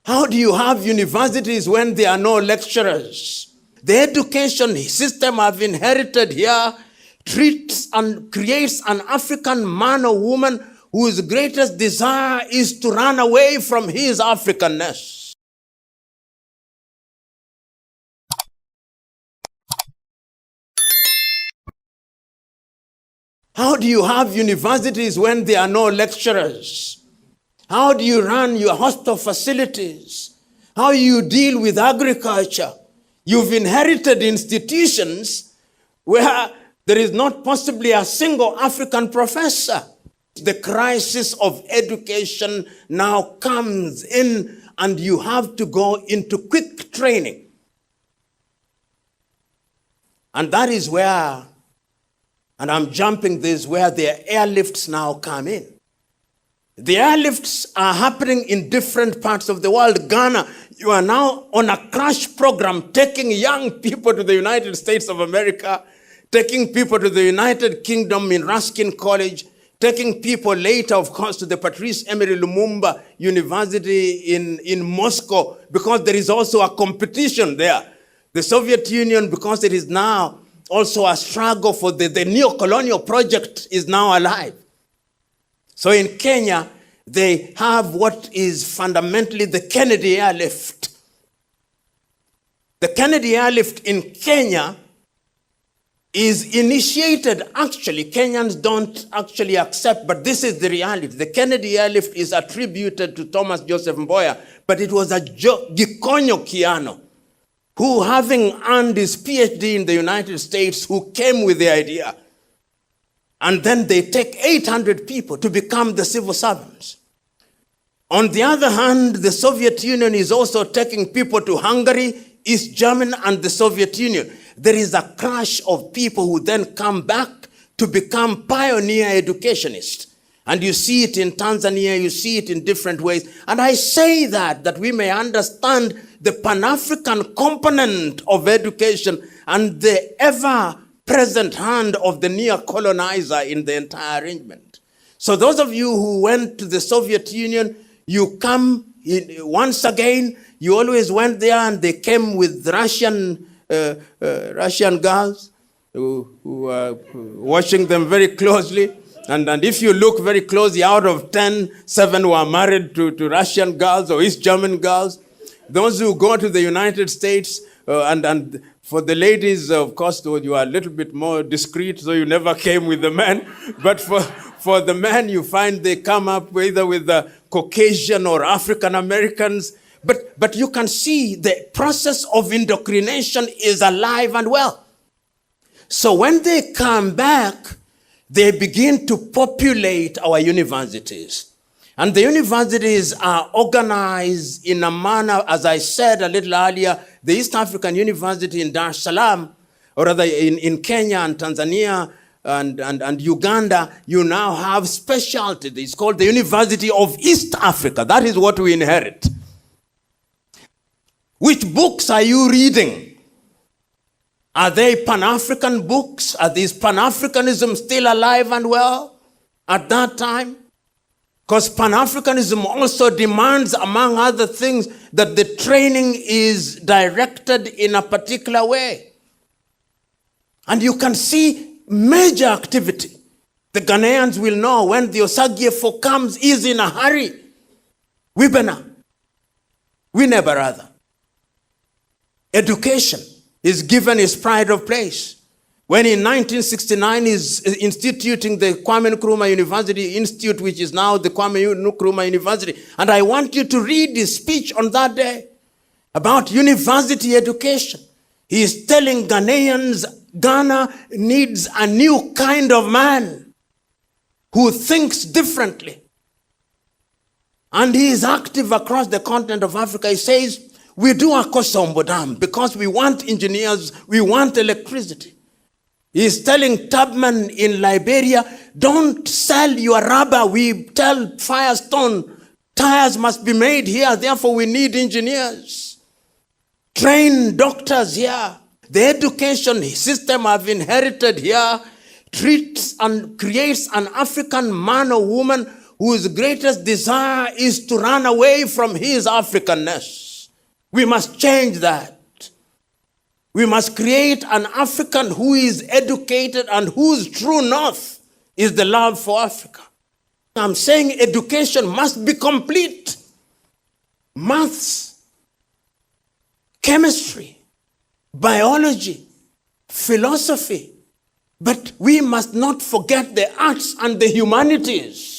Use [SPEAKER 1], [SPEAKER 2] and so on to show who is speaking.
[SPEAKER 1] How do you have universities when there are no lecturers? The education system I've inherited here treats and creates an African man or woman whose greatest desire is to run away from his Africanness. How do you have universities when there are no lecturers? How do you run your hospital facilities? How do you deal with agriculture? You've inherited institutions where there is not possibly a single African professor. The crisis of education now comes in, and you have to go into quick training. And that is where, and I'm jumping this, where the airlifts now come in. The airlifts are happening in different parts of the world. Ghana, you are now on a crash program taking young people to the United States of America, taking people to the United Kingdom in Ruskin College, taking people later, of course, to the Patrice Emery Lumumba University in Moscow, because there is also a competition there. The Soviet Union, because it is now also a struggle for the neo-colonial project, is now alive. So in Kenya, they have what is fundamentally the Kennedy Airlift. The Kennedy Airlift in Kenya is initiated, actually, Kenyans don't actually accept, but this is the reality. The Kennedy Airlift is attributed to Thomas Joseph Mboya, but it was a Gikonyo Kiano, who, having earned his PhD in the United States, who came with the idea. And then they take 800 people to become the civil servants. On the other hand, the Soviet Union is also taking people to Hungary, East Germany, and the Soviet Union. There is a crash of people who then come back to become pioneer educationists. And you see it in Tanzania, you see it in different ways. And I say that we may understand the Pan-African component of education and the ever-present hand of the neo-colonizer in the entire arrangement. So those of you who went to the Soviet Union, you come in, once again, you always went there, and they came with Russian girls who are watching them very closely. And if you look very closely, out of 10, 7 were married to Russian girls or East German girls. Those who go to the United States, and for the ladies, of course, you are a little bit more discreet, so you never came with the men. But for the men, you find they come up either with the Caucasian or African Americans. But you can see the process of indoctrination is alive and well. So when they come back, they begin to populate our universities. And the universities are organized in a manner, as I said a little earlier, the East African University in Dar es Salaam, or rather in Kenya and Tanzania and Uganda, you now have specialty. It's called the University of East Africa. That is what we inherit. Which books are you reading? Are they Pan-African books? Are these Pan-Africanism still alive and well at that time? Because Pan-Africanism also demands, among other things, that the training is directed in a particular way. And you can see major activity. The Ghanaians will know when the Osagyefo comes, is in a hurry. Wibena. We never rather. Education is given its pride of place. When in 1969 is instituting the Kwame Nkrumah University Institute, which is now the Kwame Nkrumah University. And I want you to read his speech on that day about university education. He is telling Ghanaians, Ghana needs a new kind of man who thinks differently. And he is active across the continent of Africa. He says, we do Akosombo Dam because we want engineers, we want electricity. He's telling Tubman in Liberia, don't sell your rubber. We tell Firestone, tires must be made here, therefore we need engineers. Train doctors here. The education system I've inherited here treats and creates an African man or woman whose greatest desire is to run away from his Africanness. We must change that. We must create an African who is educated and whose true north is the love for Africa. I'm saying education must be complete. Maths, chemistry, biology, philosophy. But we must not forget the arts and the humanities.